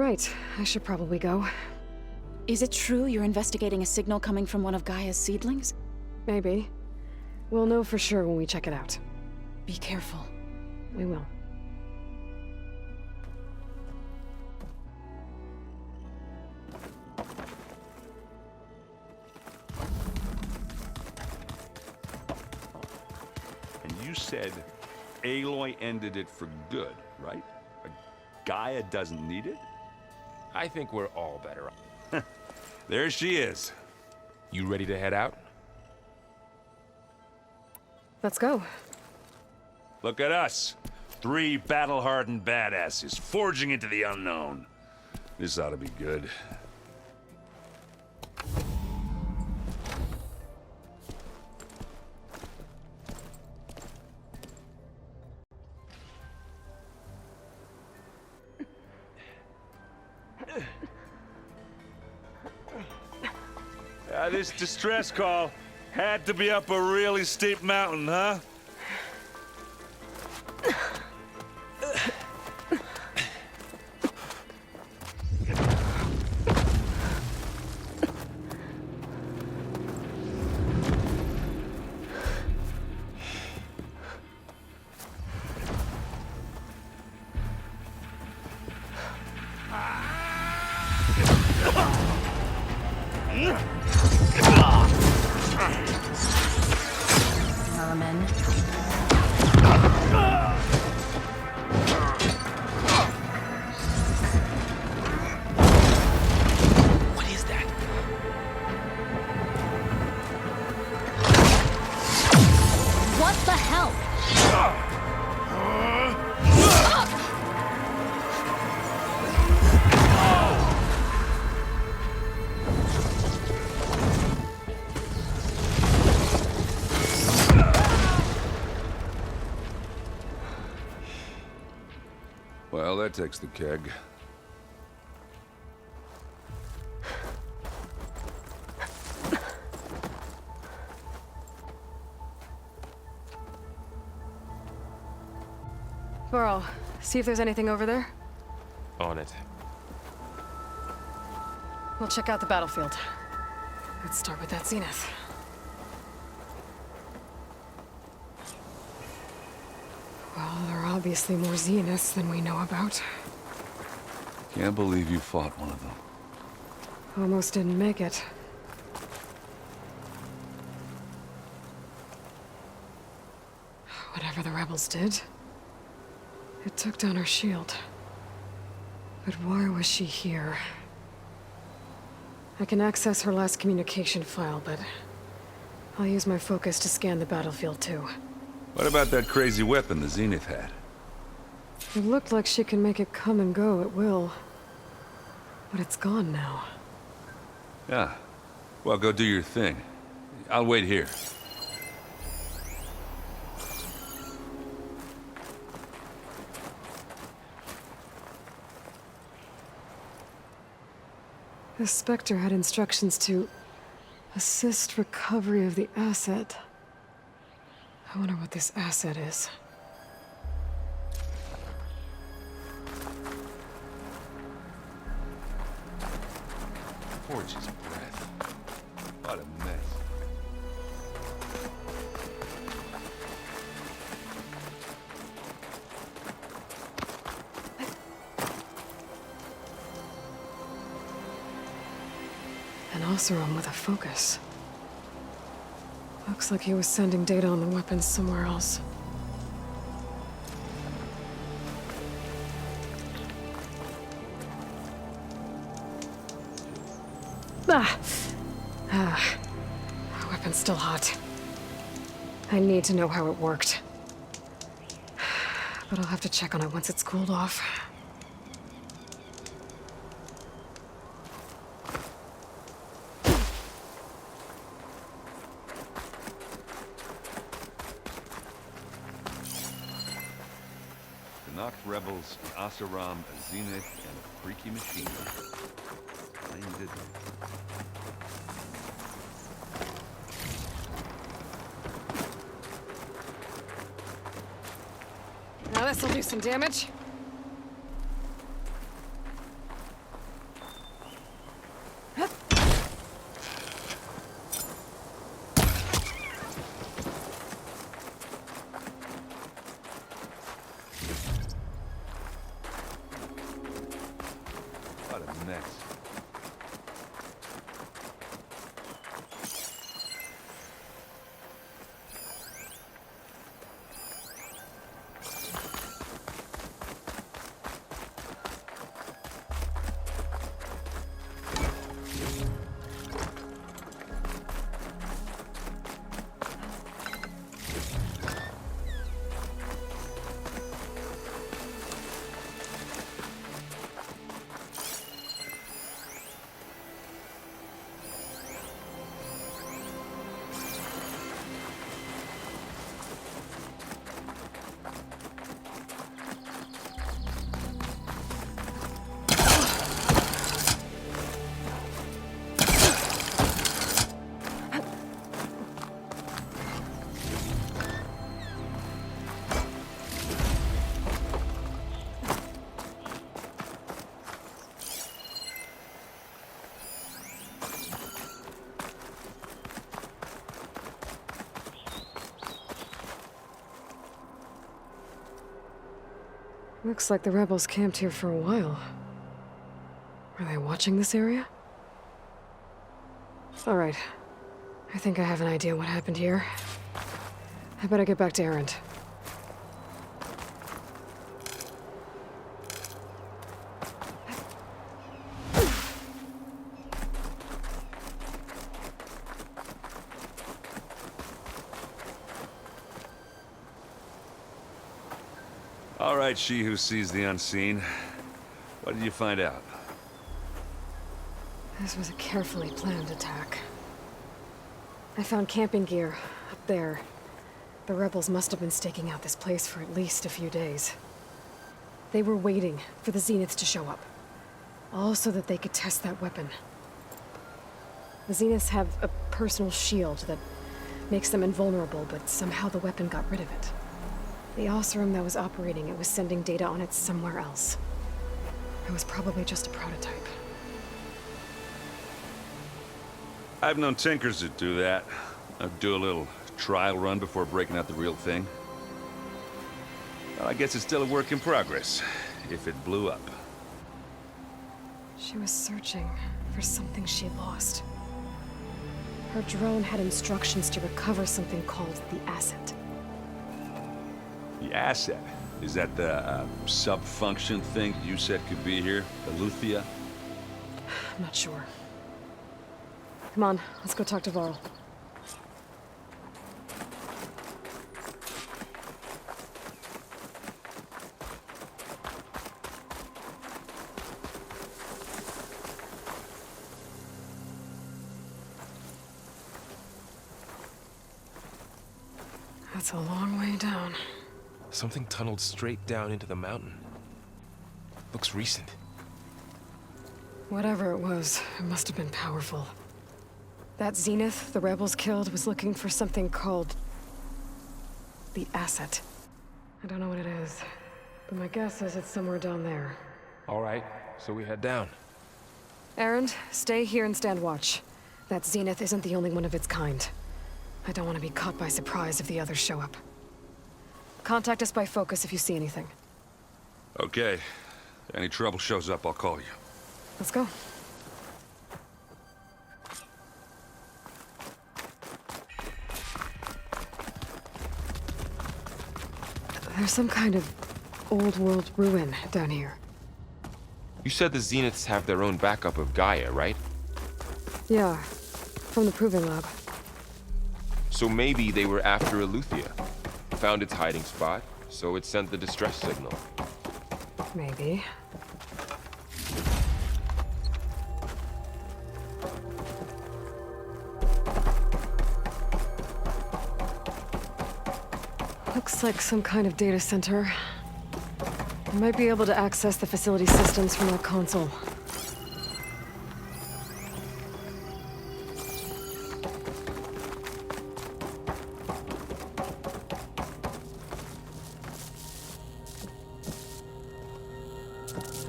Right, I should probably go. Is it true you're investigating a signal coming from one of Gaia's seedlings? Maybe. We'll know for sure when we check it out. Be careful. We will. And you said Aloy ended it for good, right? Gaia doesn't need it? I think we're all better off. There she is. You ready to head out? Let's go. Look at us. 3 battle-hardened badasses forging into the unknown. This ought to be good. This distress call had to be up a really steep mountain, huh? Vermin. What is that? What the hell? Well, that takes the keg. Varl, see if there's anything over there. On it. We'll check out the battlefield. Let's start with that zenith. Well, there are obviously more zeniths than we know about. Can't believe you fought one of them. Almost didn't make it. Whatever the rebels did, it took down her shield. But why was she here? I can access her last communication file, but I'll use my focus to scan the battlefield too. What about that crazy weapon the Zenith had? It looked like she can make it come and go at will. But it's gone now. Yeah. Well, go do your thing. I'll wait here. The Spectre had instructions to assist recovery of the asset. I wonder what this asset is. Forge's breath. What a mess. An Oseram with a focus. Looks like he was sending data on the weapons somewhere else. The weapon's still hot. I need to know how it worked. But I'll have to check on it once it's cooled off. The Noct rebels, an Oseram, a Zenith, and a freaky machine. Plain did they? Now this'll do some damage. next. Looks like the rebels camped here for a while. Are they watching this area? Alright. I think I have an idea what happened here. I better get back to Erend. All right, she who sees the unseen. What did you find out? This was a carefully planned attack. I found camping gear up there. The rebels must have been staking out this place for at least a few days. They were waiting for the Zeniths to show up. All so that they could test that weapon. The Zeniths have a personal shield that makes them invulnerable, but somehow the weapon got rid of it. The Oseram that was operating it was sending data on it somewhere else. It was probably just a prototype. I've known tinkers that do that. I'd do a little trial run before breaking out the real thing. Well, I guess it's still a work in progress, if it blew up. She was searching for something she lost. Her drone had instructions to recover something called the Asset. The asset? Is that the sub-function thing you said could be here? The Luthia? I'm not sure. Come on, let's go talk to Varl. That's a long way down. Something tunneled straight down into the mountain. Looks recent. Whatever it was, it must have been powerful. That Zenith the rebels killed was looking for something called the Asset. I don't know what it is, but my guess is it's somewhere down there. All right, so we head down. Erend, stay here and stand watch. That Zenith isn't the only one of its kind. I don't want to be caught by surprise if the others show up. Contact us by focus if you see anything. Okay. Any trouble shows up, I'll call you. Let's go. There's some kind of old world ruin down here. You said the Zeniths have their own backup of Gaia, right? Yeah, from the Proving Lab. So maybe they were after Eleuthia. Found its hiding spot, so it sent the distress signal. Maybe. Looks like some kind of data center. I might be able to access the facility systems from that console.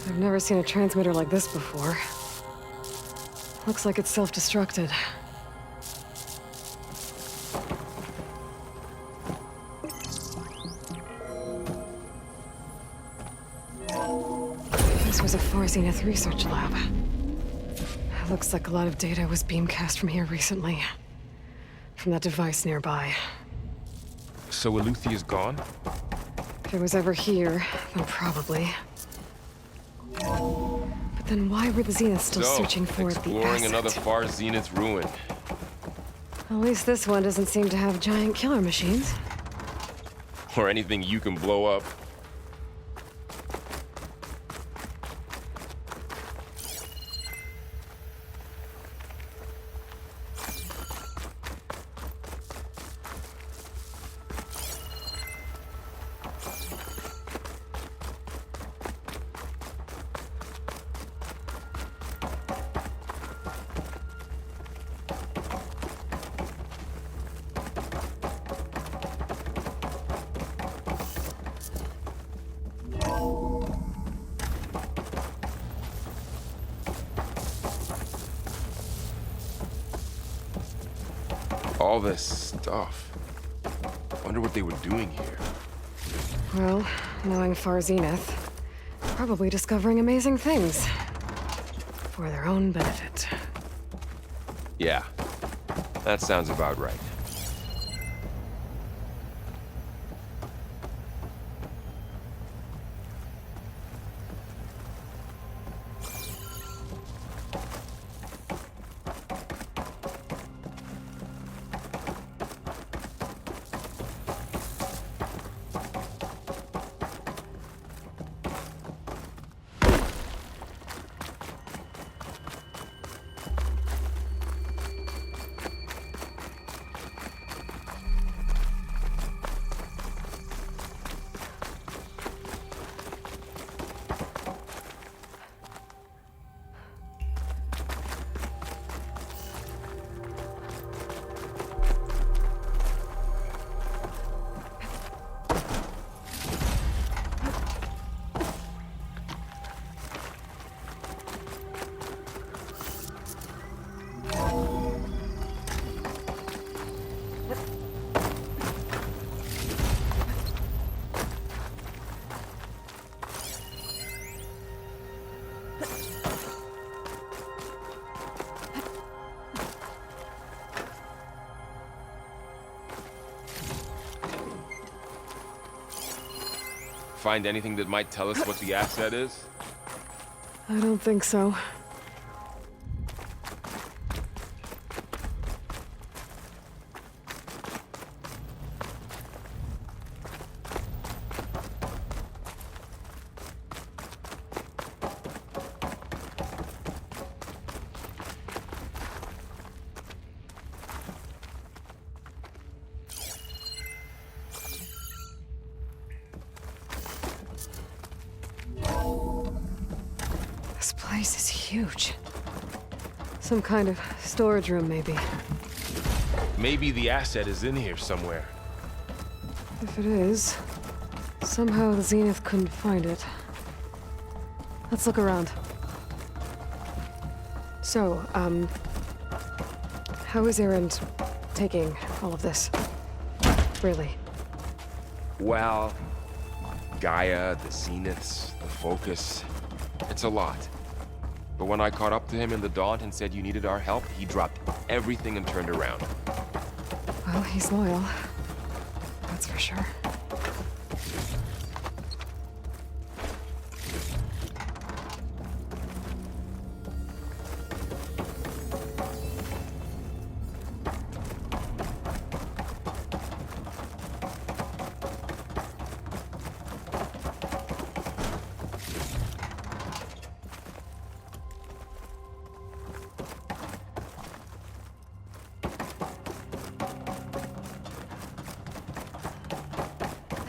I've never seen a transmitter like this before. Looks like it's self-destructed. This was a Far Zenith research lab. Looks like a lot of data was beamcast from here recently. From that device nearby. So Eluthia's gone? If it was ever here, then probably. But then why were the Zeniths still So, searching for the exploring asset? another Far Zenith ruin. At least this one doesn't seem to have giant killer machines. Or anything you can blow up. All this stuff. Wonder what they were doing here. Well, knowing Far Zenith, probably discovering amazing things. For their own benefit. Yeah, that sounds about right. Find anything that might tell us what the asset is? I don't think so. This place is huge. Some kind of storage room, maybe. Maybe the asset is in here somewhere. If it is, somehow the Zenith couldn't find it. Let's look around. So, how is Erend taking all of this? Really? Well, Gaia, the Zeniths, the Focus. It's a lot. But when I caught up to him in the Daunt and said you needed our help, he dropped everything and turned around. Well, he's loyal. That's for sure.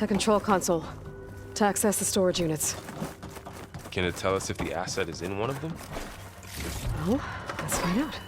A control console to access the storage units. Can it tell us if the asset is in one of them? Well, let's find out.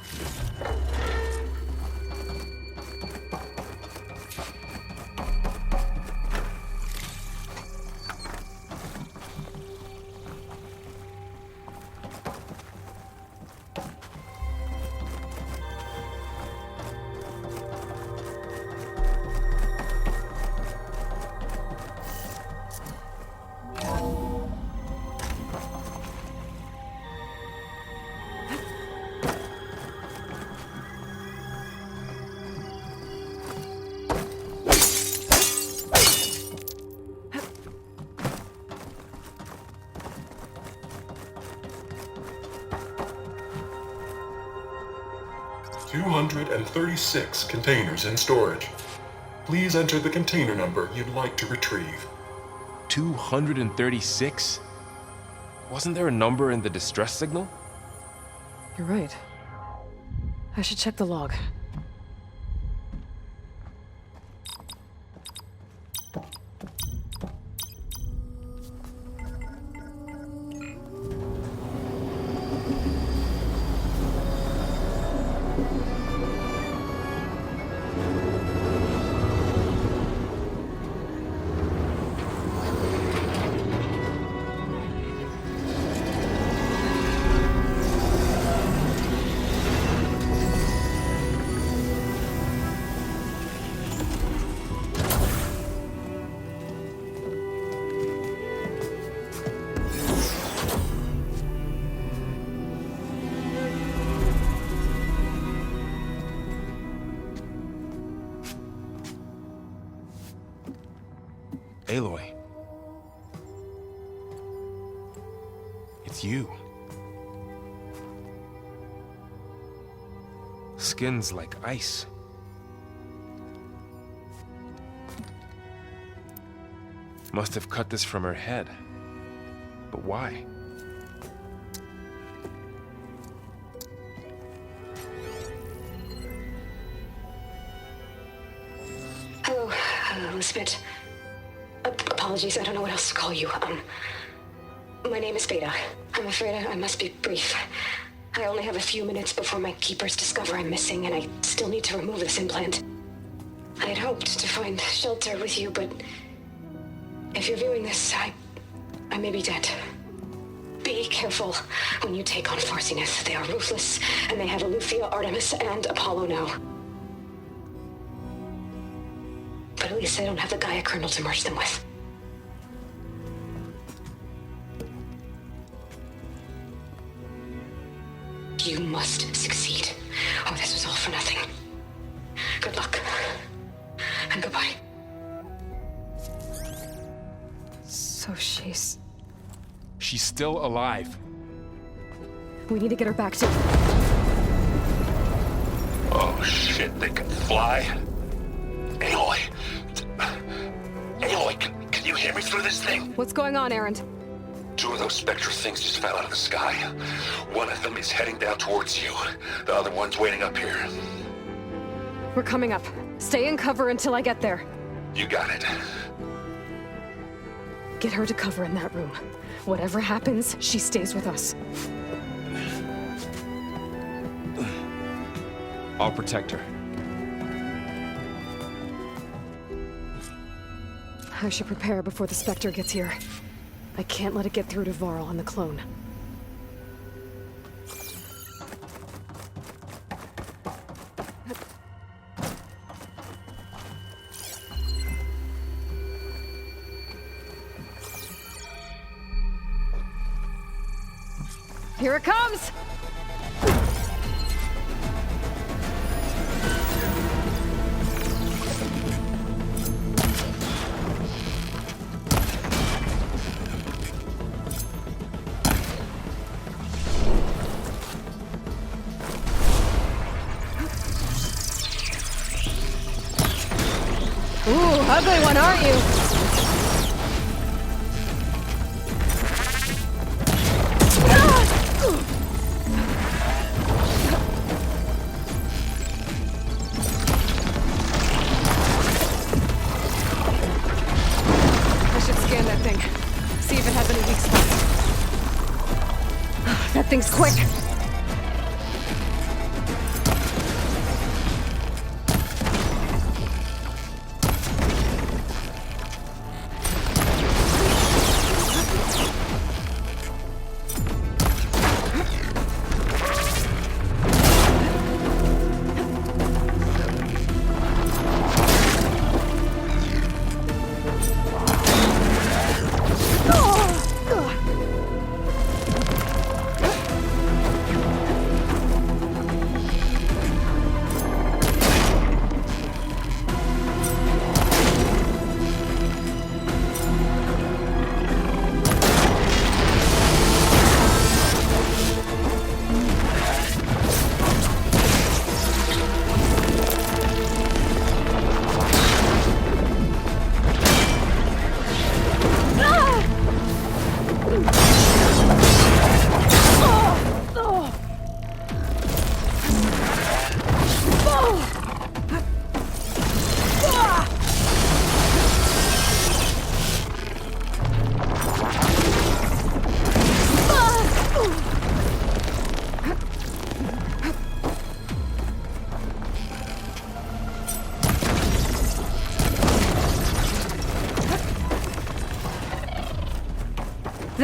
236 containers in storage. Please enter the container number you'd like to retrieve. 236? Wasn't there a number in the distress signal? You're right. I should check the log. Aloy. It's you. Skin's like ice. Must have cut this from her head. But why? Hello, Spit. Apologies, I don't know what else to call you. My name is Veda. I'm afraid I must be brief. I only have a few minutes before my keepers discover I'm missing, and I still need to remove this implant. I had hoped to find shelter with you, but if you're viewing this, I may be dead. Be careful when you take on Farsineth. They are ruthless, and they have Eleuthia, Artemis, and Apollo now. But at least I don't have the Gaia kernel to merge them with. You must succeed, or this was all for nothing. Good luck, and goodbye. So she's... She's still alive. We need to get her back to... Oh shit, they can fly? Aloy! Aloy, can you hear me through this thing? What's going on, Erend? 2 of those Spectre things just fell out of the sky. One of them is heading down towards you. The other one's waiting up here. We're coming up. Stay in cover until I get there. You got it. Get her to cover in that room. Whatever happens, she stays with us. I'll protect her. I should prepare before the Spectre gets here. I can't let it get through to Varl and the clone. Here it comes! Ooh, ugly one, aren't you? I should scan that thing. See if it has any weak spots. That thing's quick.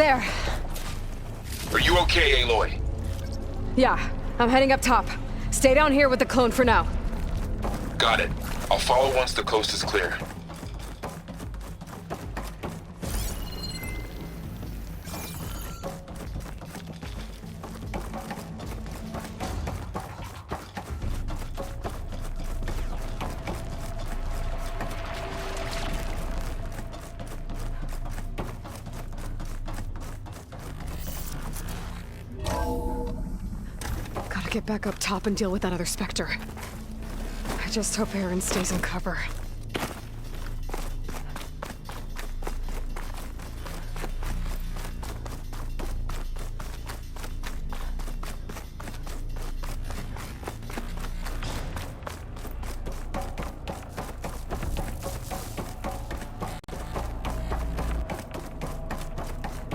There. Are you okay, Aloy? Yeah, I'm heading up top. Stay down here with the clone for now. Got it. I'll follow once the coast is clear. Gotta get back up top and deal with that other Spectre. I just hope Aaron stays in cover.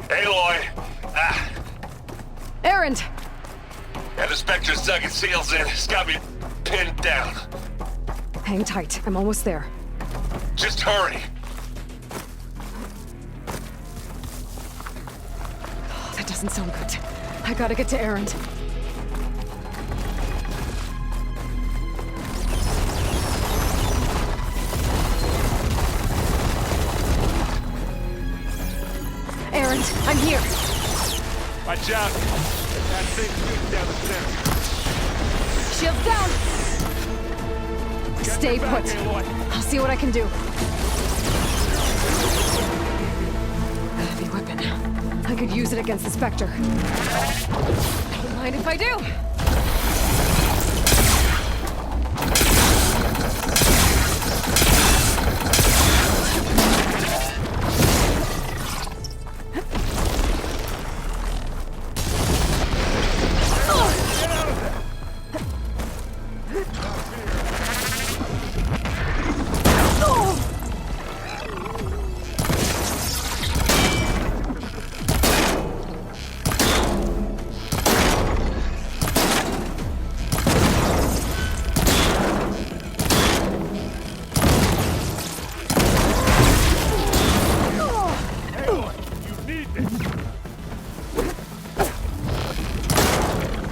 Aloy! Aaron! Yeah, the Spectre's dug its heels in. It's got me pinned down. Hang tight, I'm almost there. Just hurry. Oh, that doesn't sound good. I gotta get to Aaron. Aaron, I'm here. Watch out! That thing shoots down the center. Shields down! Stay back, put. Aloy. I'll see what I can do. A heavy weapon. I could use it against the Spectre. Don't mind if I do.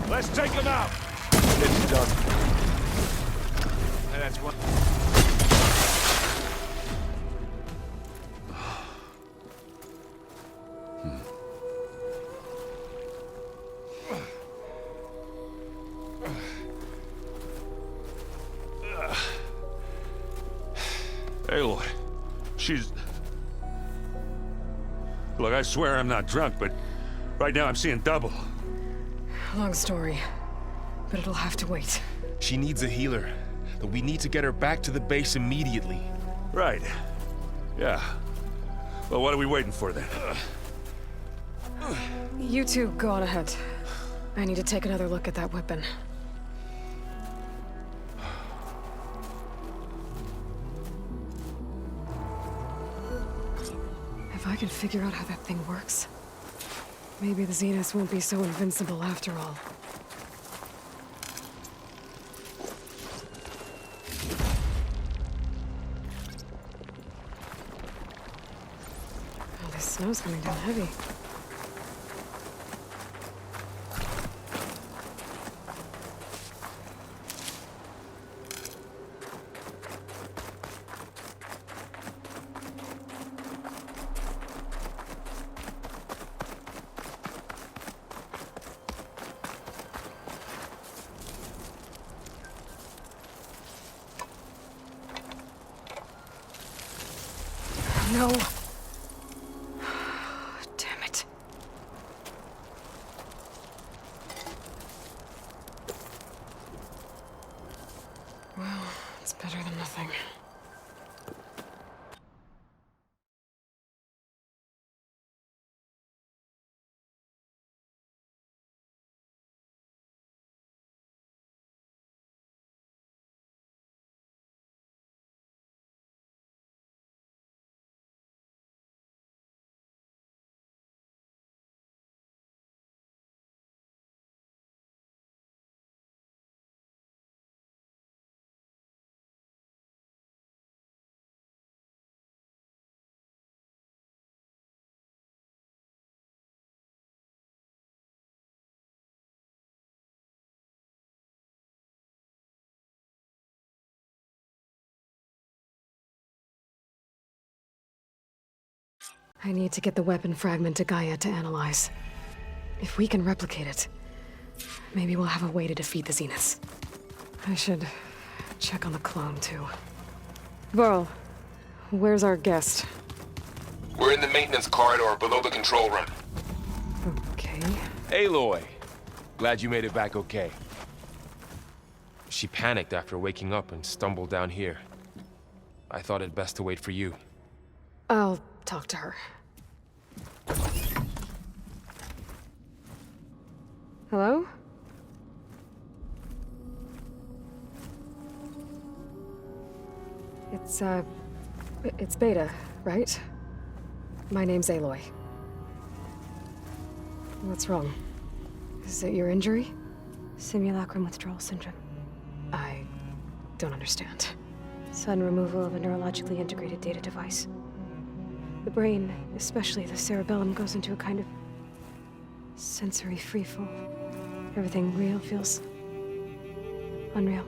Let's take him out! It's done. And that's one. Aloy, she's... Look, I swear I'm not drunk, but right now I'm seeing double. Long story, but it'll have to wait. She needs a healer, but we need to get her back to the base immediately. Right. Yeah. Well, what are we waiting for then? You two go on ahead. I need to take another look at that weapon. If I can figure out how that thing works, maybe the Zeniths won't be so invincible after all. Oh, this snow's coming down heavy. No. Damn it. Well, it's better than nothing. I need to get the weapon fragment to Gaia to analyze. If we can replicate it, maybe we'll have a way to defeat the Zeniths. I should check on the clone, too. Varl, where's our guest? We're in the maintenance corridor below the control room. Okay. Aloy! Glad you made it back okay. She panicked after waking up and stumbled down here. I thought it best to wait for you. I'll talk to her. Hello? It's Beta, right? My name's Aloy. What's wrong? Is it your injury? Simulacrum withdrawal syndrome. I don't understand. Sudden removal of a neurologically integrated data device. The brain, especially the cerebellum, goes into a kind of sensory freefall. Everything real feels unreal.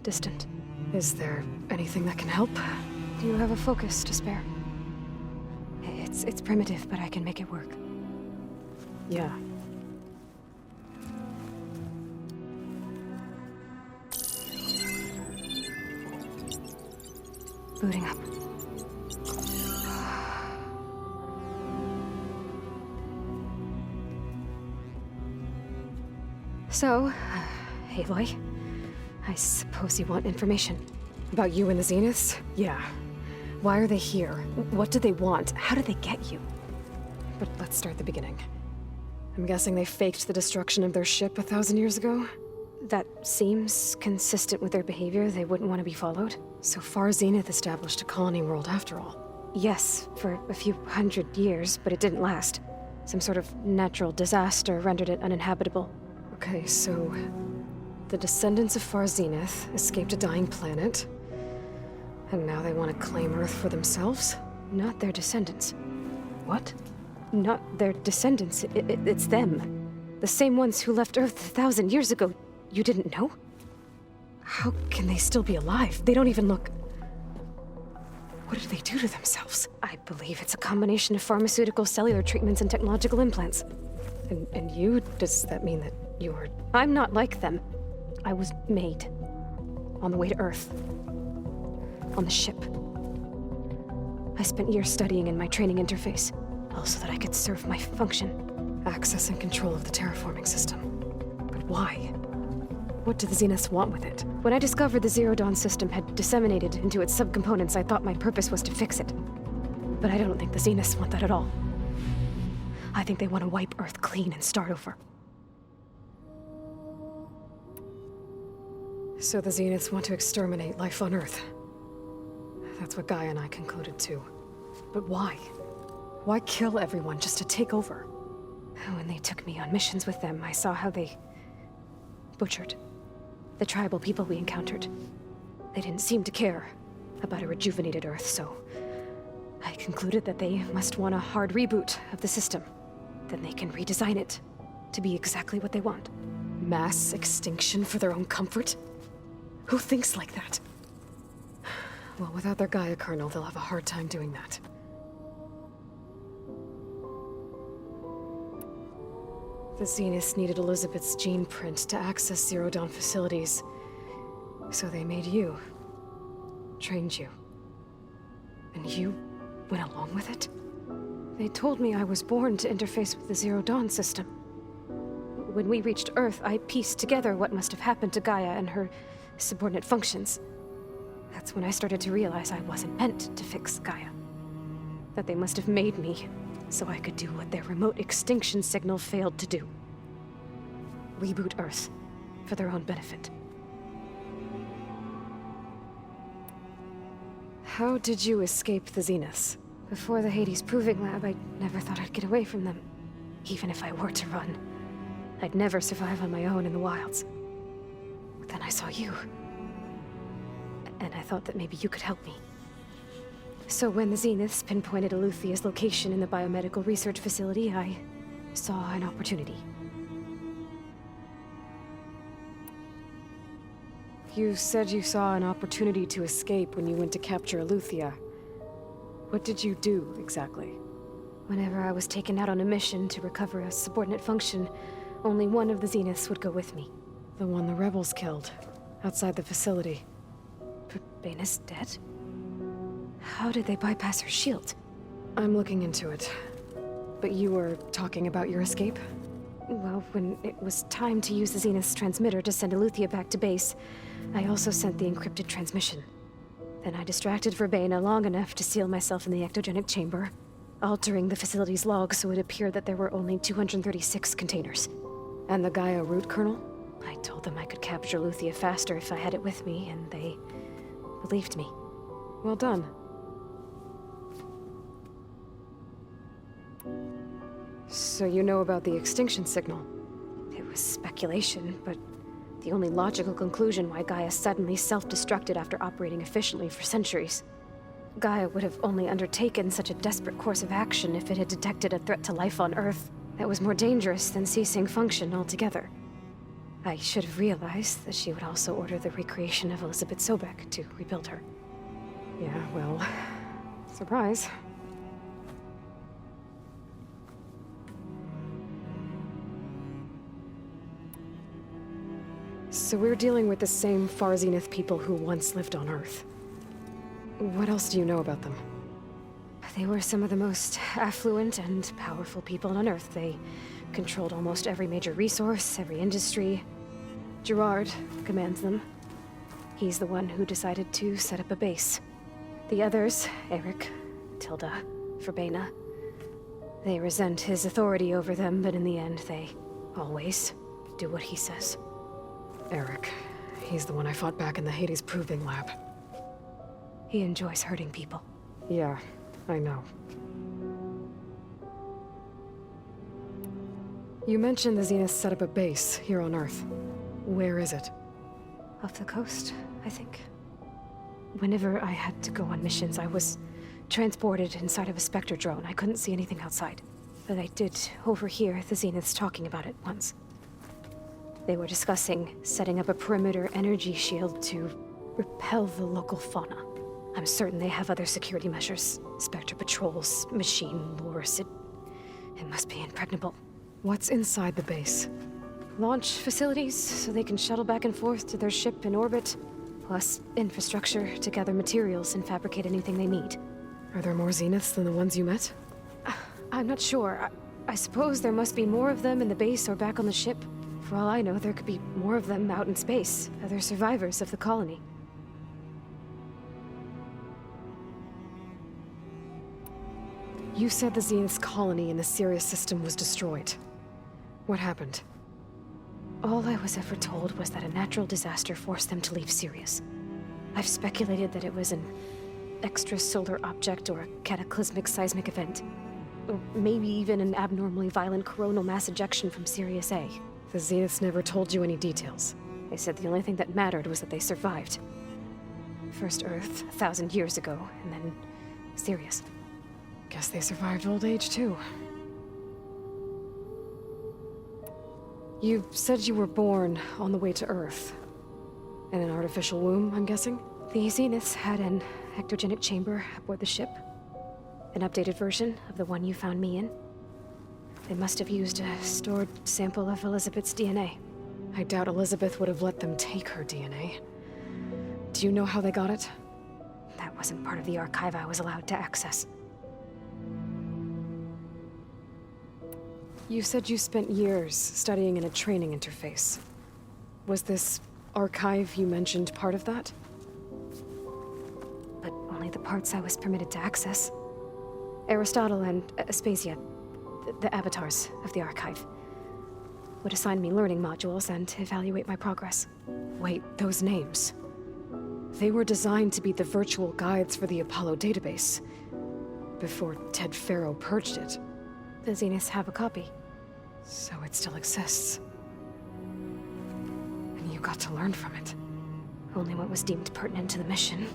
Distant. Is there anything that can help? Do you have a focus to spare? It's primitive, but I can make it work. Yeah. Booting up. So, Aloy, I suppose you want information. About you and the Zeniths? Yeah. Why are they here? What do they want? How did they get you? But let's start at the beginning. I'm guessing they faked the destruction of their ship 1,000 years ago? That seems consistent with their behavior. They wouldn't want to be followed. So far, Zenith established a colony world after all. Yes, for a few hundred years, but it didn't last. Some sort of natural disaster rendered it uninhabitable. Okay, so the descendants of Far Zenith escaped a dying planet, and now they want to claim Earth for themselves? Not their descendants. What? Not their descendants. It's them. The same ones who left Earth 1,000 years ago. You didn't know? How can they still be alive? They don't even look... What did they do to themselves? I believe it's a combination of pharmaceutical, cellular treatments, and technological implants. And you? Does that mean that you're... I'm not like them. I was made. On the way to Earth. On the ship. I spent years studying in my training interface, all so that I could serve my function. Access and control of the terraforming system. But why? What do the Zeniths want with it? When I discovered the Zero Dawn system had disseminated into its subcomponents, I thought my purpose was to fix it. But I don't think the Zeniths want that at all. I think they want to wipe Earth clean and start over. So the Zeniths want to exterminate life on Earth. That's what Gaia and I concluded too. But why? Why kill everyone just to take over? When they took me on missions with them, I saw how they butchered the tribal people we encountered. They didn't seem to care about a rejuvenated Earth, so I concluded that they must want a hard reboot of the system. Then they can redesign it to be exactly what they want. Mass extinction for their own comfort? Who thinks like that? Well, without their Gaia kernel, they'll have a hard time doing that. The Zeniths needed Elizabeth's gene print to access Zero Dawn facilities. So they made you. Trained you. And you went along with it? They told me I was born to interface with the Zero Dawn system. When we reached Earth, I pieced together what must have happened to Gaia and her subordinate functions. That's when I started to realize I wasn't meant to fix Gaia. That they must have made me so I could do what their remote extinction signal failed to do. Reboot Earth for their own benefit. How did you escape the Zeniths? Before the Hades Proving Lab, I never thought I'd get away from them. Even if I were to run, I'd never survive on my own in the wilds. But then I saw you. And I thought that maybe you could help me. So when the Zeniths pinpointed Eluthia's location in the biomedical research facility, I saw an opportunity. You said you saw an opportunity to escape when you went to capture Eluthia. What did you do, exactly? Whenever I was taken out on a mission to recover a subordinate function, only one of the Zeniths would go with me. The one the rebels killed, outside the facility. But Baina's dead? How did they bypass her shield? I'm looking into it. But you were talking about your escape? Well, when it was time to use the Zenith's transmitter to send Eleuthia back to base, I also sent the encrypted transmission. Then I distracted Verbena long enough to seal myself in the ectogenic chamber, altering the facility's log so it appeared that there were only 236 containers. And the Gaia root kernel? I told them I could capture Eleuthia faster if I had it with me, and they believed me. Well done. So you know about the extinction signal? It was speculation, but the only logical conclusion why Gaia suddenly self-destructed after operating efficiently for centuries. Gaia would have only undertaken such a desperate course of action if it had detected a threat to life on Earth that was more dangerous than ceasing function altogether. I should have realized that she would also order the recreation of Elizabeth Sobek to rebuild her. Yeah, well, surprise. So we're dealing with the same Far Zenith people who once lived on Earth. What else do you know about them? They were some of the most affluent and powerful people on Earth. They controlled almost every major resource, every industry. Gerard commands them. He's the one who decided to set up a base. The others, Eric, Tilda, Verbena, they resent his authority over them, but in the end, they always do what he says. Eric. He's the one I fought back in the Hades Proving Lab. He enjoys hurting people. Yeah, I know. You mentioned the Zenith set up a base here on Earth. Where is it? Off the coast, I think. Whenever I had to go on missions, I was transported inside of a Spectre drone. I couldn't see anything outside. But I did overhear the Zeniths talking about it once. They were discussing setting up a perimeter energy shield to repel the local fauna. I'm certain they have other security measures. Spectre patrols, machine lures. It must be impregnable. What's inside the base? Launch facilities, so they can shuttle back and forth to their ship in orbit. Plus infrastructure to gather materials and fabricate anything they need. Are there more Zeniths than the ones you met? I'm not sure. I suppose there must be more of them in the base or back on the ship. For all I know, there could be more of them out in space. Other survivors of the colony. You said the Zenith's colony in the Sirius system was destroyed. What happened? All I was ever told was that a natural disaster forced them to leave Sirius. I've speculated that it was an extrasolar object or a cataclysmic seismic event. Or maybe even an abnormally violent coronal mass ejection from Sirius A. The Zeniths never told you any details. They said the only thing that mattered was that they survived. First Earth, 1,000 years ago, and then Sirius. Guess they survived old age, too. You said you were born on the way to Earth. In an artificial womb, I'm guessing? The Zeniths had an ectogenic chamber aboard the ship. An updated version of the one you found me in. They must have used a stored sample of Elizabeth's DNA. I doubt Elizabeth would have let them take her DNA. Do you know how they got it? That wasn't part of the archive I was allowed to access. You said you spent years studying in a training interface. Was this archive you mentioned part of that? But only the parts I was permitted to access. Aristotle and Aspasia, the avatars of the archive, would assign me learning modules and evaluate my progress. Wait, those names. They were designed to be the virtual guides for the Apollo database, before Ted Faro purged it. The Zeniths have a copy. So it still exists. And you got to learn from it. Only what was deemed pertinent to the mission.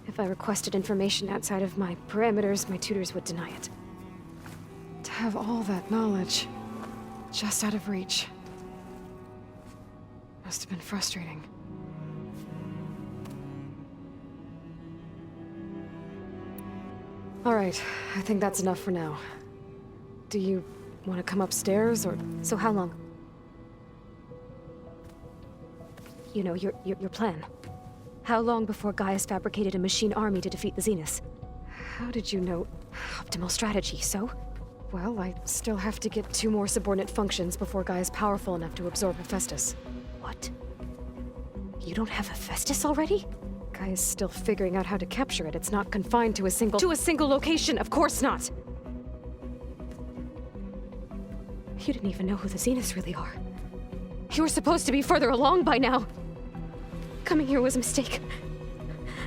If I requested information outside of my parameters, my tutors would deny it. To have all that knowledge, just out of reach. Must have been frustrating. All right, I think that's enough for now. Do you want to come upstairs, or... So how long? You know, your plan. How long before Gaia's fabricated a machine army to defeat the Zeniths? How did you know? Optimal strategy, so? Well, I still have to get 2 more subordinate functions before Gaia's powerful enough to absorb Hephaestus. What? You don't have Hephaestus already? Gaia's still figuring out how to capture it. It's not confined to a single... To a single location! Of course not! You didn't even know who the Zeniths really are. You were supposed to be further along by now! Coming here was a mistake.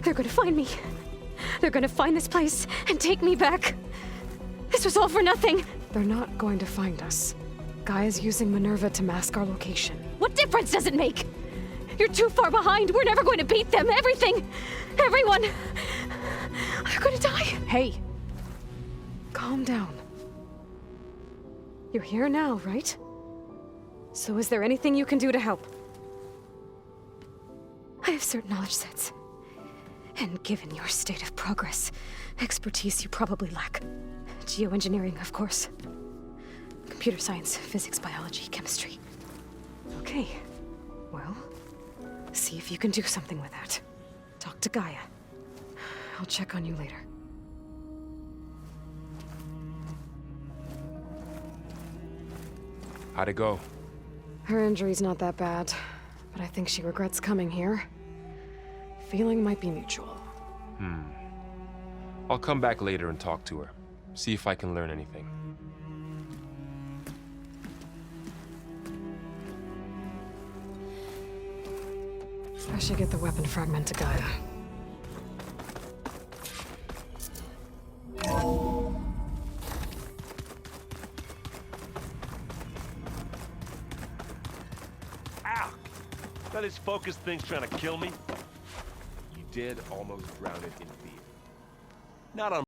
They're gonna find me. They're gonna find this place and take me back. This was all for nothing. They're not going to find us. Gaia's using Minerva to mask our location. What difference does it make? You're too far behind. We're never going to beat them. Everything. Everyone. They're gonna die. Hey! Calm down. You're here now, right? So is there anything you can do to help? I have certain knowledge sets. And given your state of progress, expertise you probably lack. Geoengineering, of course. Computer science, physics, biology, chemistry. Okay. Well, see if you can do something with that. Talk to Gaia. I'll check on you later. How'd it go? Her injury's not that bad, but I think she regrets coming here. Feeling might be mutual. I'll come back later and talk to her. See if I can learn anything. I should get the weapon fragment to Gaia. Ow! That this focus thing's trying to kill me? You did almost drown it in fear. Not on